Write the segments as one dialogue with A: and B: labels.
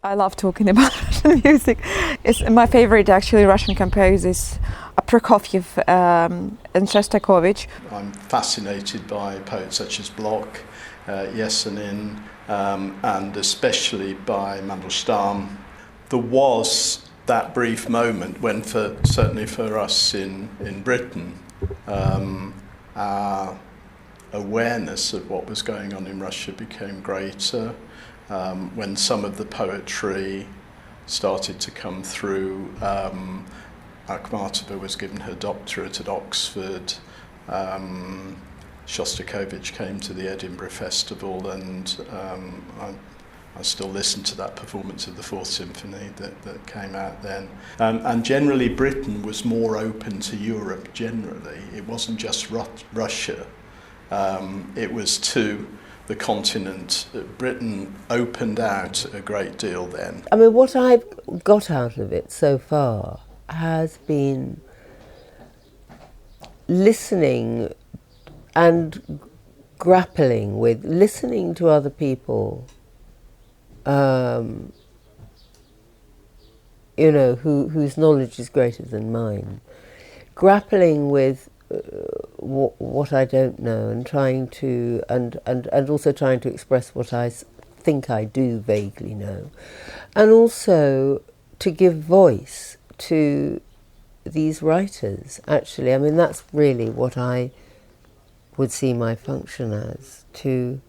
A: I love talking about Russian music. It's my favorite, actually, Russian composers, Prokofiev and Shostakovich.
B: I'm fascinated by poets such as Bloch, Yesenin, and especially by Mandelstam. There was that brief moment when, certainly for us in Britain, our awareness of what was going on in Russia became greater. When some of the poetry started to come through, Akhmatova was given her doctorate at Oxford. Shostakovich came to the Edinburgh Festival, and I still listen to that performance of the Fourth Symphony that came out then. And generally Britain was more open to Europe generally. It wasn't just Russia. It was to the continent. Britain opened out a great deal then.
C: I mean, what I've got out of it so far has been listening and grappling with, listening to other people, you know, whose knowledge is greater than mine, grappling with what I don't know, and trying to and also trying to express what I think I do vaguely know, and also to give voice to these writers. Actually, I mean, that's really what I would see my function as, to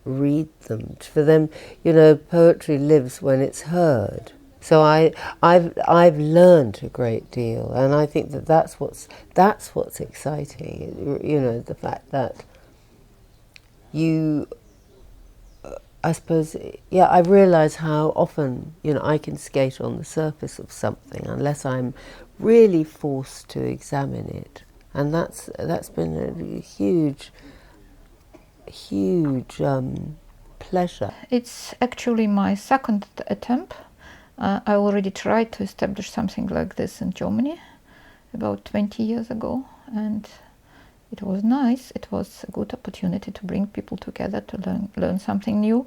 C: read them. For them, you know, poetry lives when it's heard. So I've learned a great deal, and I think that's what's exciting. You know, the fact that I suppose, yeah, I realise how often, you know, I can skate on the surface of something unless I'm really forced to examine it, and that's been a huge pleasure.
D: It's actually my second attempt. I already tried to establish something like this in Germany about 20 years ago, and it was nice. It was a good opportunity to bring people together to learn something new.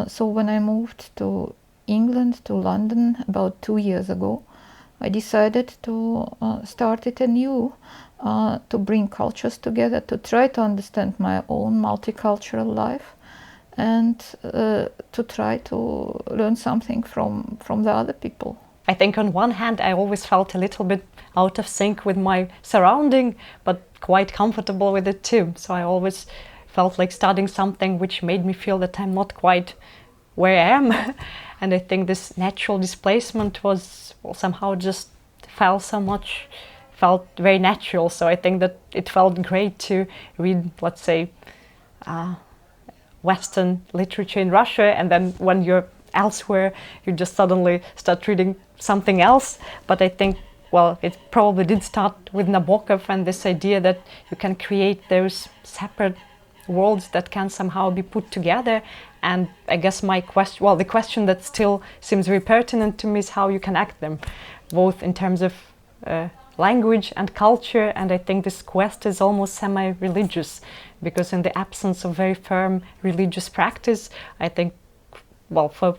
D: So when I moved to England, to London, about 2 years ago, I decided to start it anew, to bring cultures together, to try to understand my own multicultural life, and to try to learn something from the other people.
E: I think on one hand I always felt a little bit out of sync with my surrounding, but quite comfortable with it too. So I always felt like studying something which made me feel that I'm not quite where I am. And I think this natural displacement was, well, somehow just felt very natural. So I think that it felt great to read, let's say, Western literature in Russia, and then when you're elsewhere, you just suddenly start reading something else. But I think, well, it probably did start with Nabokov and this idea that you can create those separate worlds that can somehow be put together. And I guess the question that still seems very pertinent to me is how you connect them, both in terms of language and culture. And I think this quest is almost semi-religious, because in the absence of very firm religious practice, I think, well, for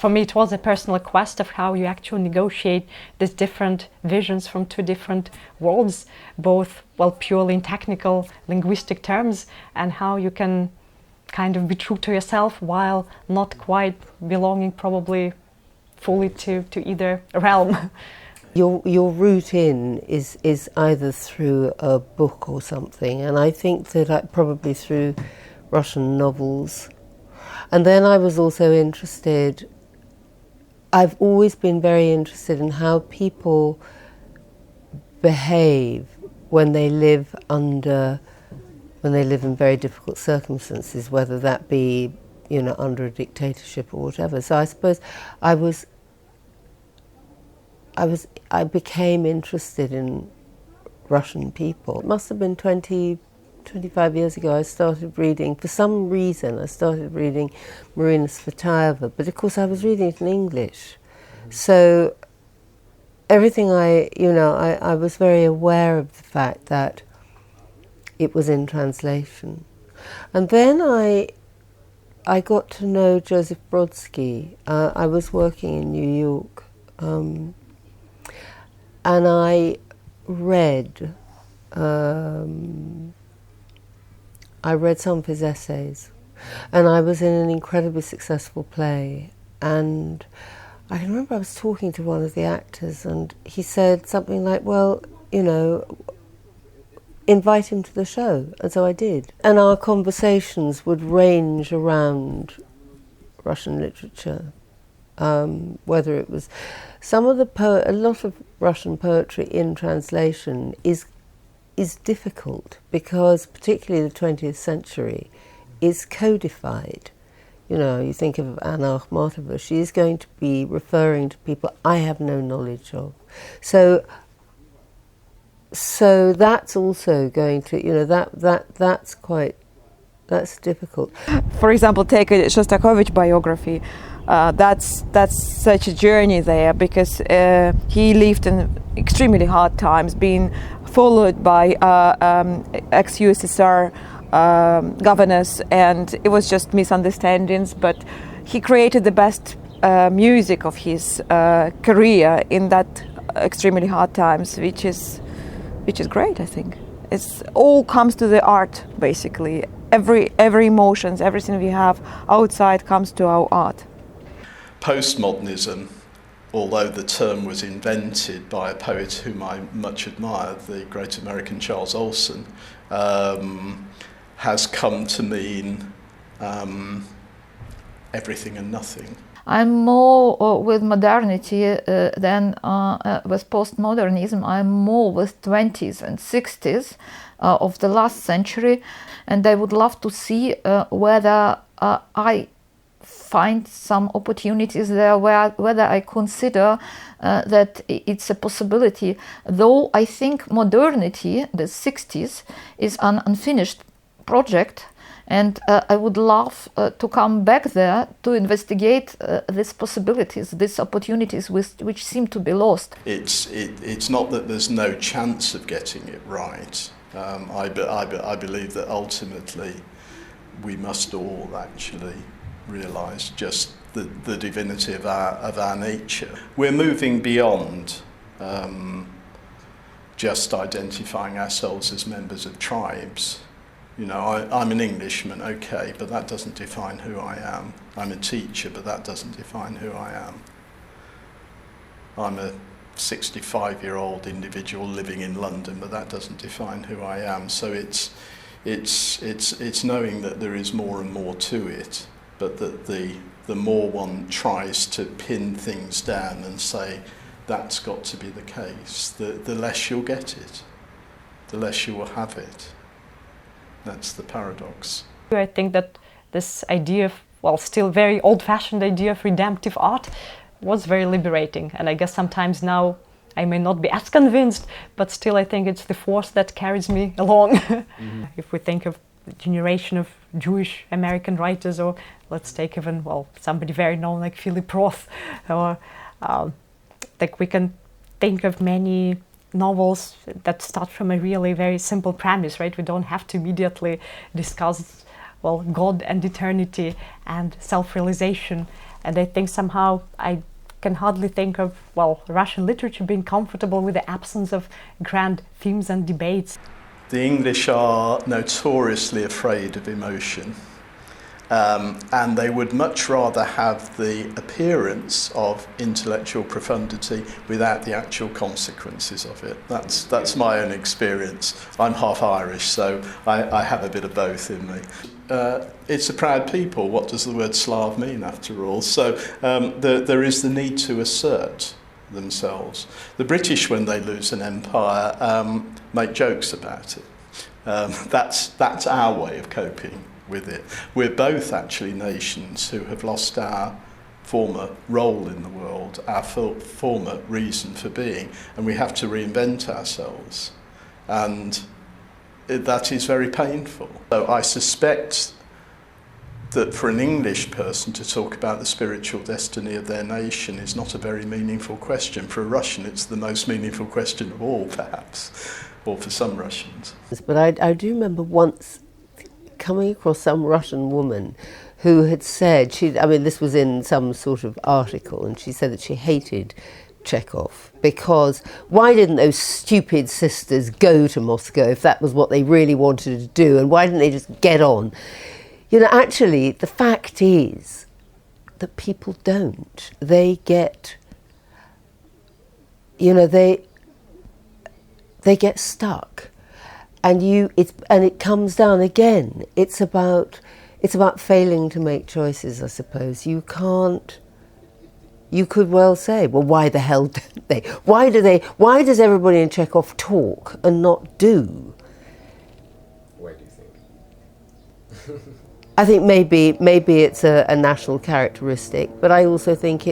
E: me it was a personal quest of how you actually negotiate these different visions from two different worlds, both, well, purely in technical linguistic terms, and how you can kind of be true to yourself while not quite belonging probably fully to either realm.
C: Your route in is either through a book or something, and I think that probably through Russian novels. And then I was also interested, I've always been very interested in how people behave when they live in very difficult circumstances, whether that be, you know, under a dictatorship or whatever. So I suppose I became interested in Russian people. It must have been 25 years ago I started reading, for some reason I started reading Marina Tsvetaeva, but of course I was reading it in English. So everything I was very aware of the fact that it was in translation. And then I I got to know Joseph Brodsky. I was working in New York, and I read some of his essays, and I was in an incredibly successful play, and I can remember I was talking to one of the actors, and he said something like, well, you know, invite him to the show, and so I did. And our conversations would range around Russian literature, whether it was some of the a lot of Russian poetry in translation is difficult because particularly the 20th century is codified. You know, you think of Anna Akhmatova, she is going to be referring to people I have no knowledge of. So that's also going to, you know, that's difficult.
A: For example, take a Shostakovich biography. That's such a journey there because he lived in extremely hard times, being followed by ex-USSR governors, and it was just misunderstandings. But he created the best music of his career in that extremely hard times, which is great. I think it's all comes to the art basically. Every emotions, everything we have outside comes to our art.
B: Postmodernism, although the term was invented by a poet whom I much admire, the great American Charles Olson, has come to mean everything and nothing.
D: I'm more with modernity than with postmodernism. I'm more with 20s and 60s of the last century, and I would love to see whether I find some opportunities there, whether I consider that it's a possibility. Though I think modernity, the 60s, is an unfinished project, and I would love to come back there to investigate these possibilities, these opportunities which seem to be lost.
B: It's not that there's no chance of getting it right. I believe that ultimately we must all actually realise just the divinity of our nature. We're moving beyond just identifying ourselves as members of tribes. You know, I'm an Englishman, okay, but that doesn't define who I am. I'm a teacher, but that doesn't define who I am. I'm a 65-year-old individual living in London, but that doesn't define who I am. So it's knowing that there is more and more to it, but that the more one tries to pin things down and say that's got to be the case, the less you'll get it, the less you will have it. That's the paradox.
E: I think that this idea of, well, still very old-fashioned idea of redemptive art was very liberating. And I guess sometimes now I may not be as convinced, but still I think it's the force that carries me along. Mm-hmm. If we think of the generation of Jewish American writers, or let's take even, well, somebody very known like Philip Roth, or like we can think of many novels that start from a really very simple premise, right? We don't have to immediately discuss, well, God and eternity and self-realization. And I think somehow I can hardly think of, well, Russian literature being comfortable with the absence of grand themes and debates.
B: The English are notoriously afraid of emotion. And they would much rather have the appearance of intellectual profundity without the actual consequences of it. That's my own experience. I'm half Irish, so I have a bit of both in me. It's a proud people. What does the word Slav mean, after all? So there is the need to assert themselves. The British, when they lose an empire, make jokes about it. That's our way of coping with it. We're both actually nations who have lost our former role in the world, our former reason for being, and we have to reinvent ourselves. And that is very painful. So I suspect that for an English person to talk about the spiritual destiny of their nation is not a very meaningful question. For a Russian, it's the most meaningful question of all, perhaps, or for some Russians.
C: But I do remember once coming across some Russian woman who had said, this was in some sort of article, and she said that she hated Chekhov because why didn't those stupid sisters go to Moscow if that was what they really wanted to do, and why didn't they just get on? Actually, the fact is that people don't. They get, they get stuck, and it comes down again. It's about failing to make choices, I suppose. You could well say, well, why the hell don't they? Why does everybody in Chekhov talk and not do?
F: Why do you think?
C: I think maybe it's a national characteristic, but I also think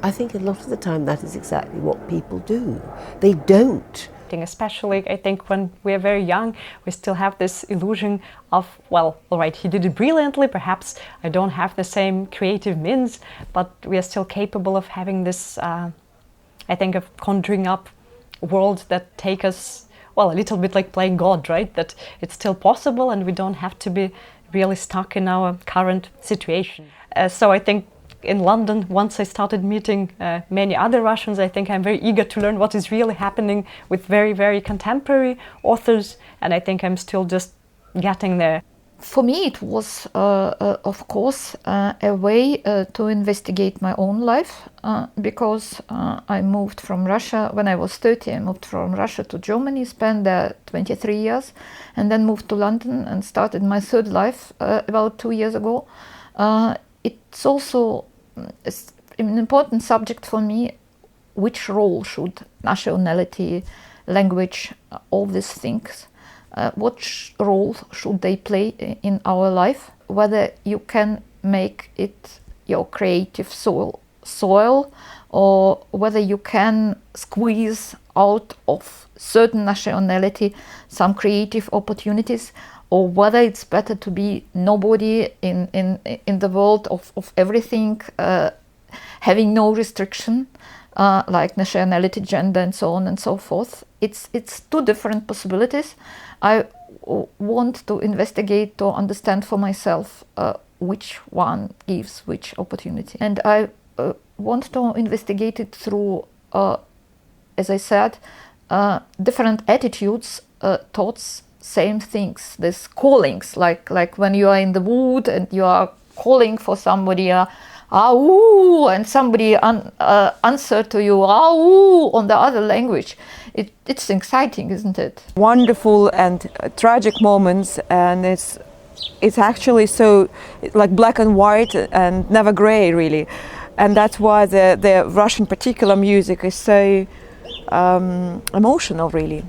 C: I think a lot of the time that is exactly what people do. They don't.
E: Especially, I think, when we're very young, we still have this illusion of, well, all right, he did it brilliantly, perhaps I don't have the same creative means, but we are still capable of having this, I think, of conjuring up worlds that take us, well, a little bit like playing God, right? That it's still possible and we don't have to be really stuck in our current situation. So I think in London, once I started meeting many other Russians, I think I'm very eager to learn what is really happening with very, very contemporary authors, and I think I'm still just getting there.
D: For me, it was, of course, a way to investigate my own life, because I moved from Russia when I was 30. I moved from Russia to Germany, spent there 23 years, and then moved to London and started my third life about 2 years ago. It's also an important subject for me. Which role should nationality, language, all these things, what role should they play in our life? Whether you can make it your creative soil, or whether you can squeeze out of certain nationality some creative opportunities, or whether it's better to be nobody in the world of everything, having no restriction, like nationality, gender, and so on and so forth. It's two different possibilities. I want to investigate, to understand for myself which one gives which opportunity. And I want to investigate it through, as I said, different attitudes, thoughts, same things, these callings, like when you are in the wood and you are calling for somebody, ah-ooh, and somebody answer to you, ah-ooh, on the other language. It's exciting, isn't it?
A: Wonderful and tragic moments, and it's actually so like black and white and never grey, really. And that's why the Russian particular music is so emotional, really.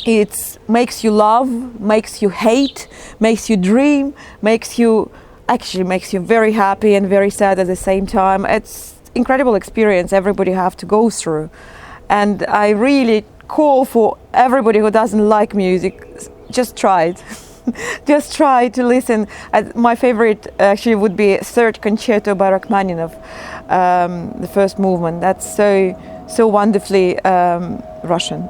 A: It makes you love, makes you hate, makes you dream, makes you very happy and very sad at the same time. It's incredible experience everybody have to go through. And I really call for everybody who doesn't like music, just try it. Just try to listen. My favorite actually would be Third Concerto by Rachmaninoff, the first movement. That's so wonderfully Russian.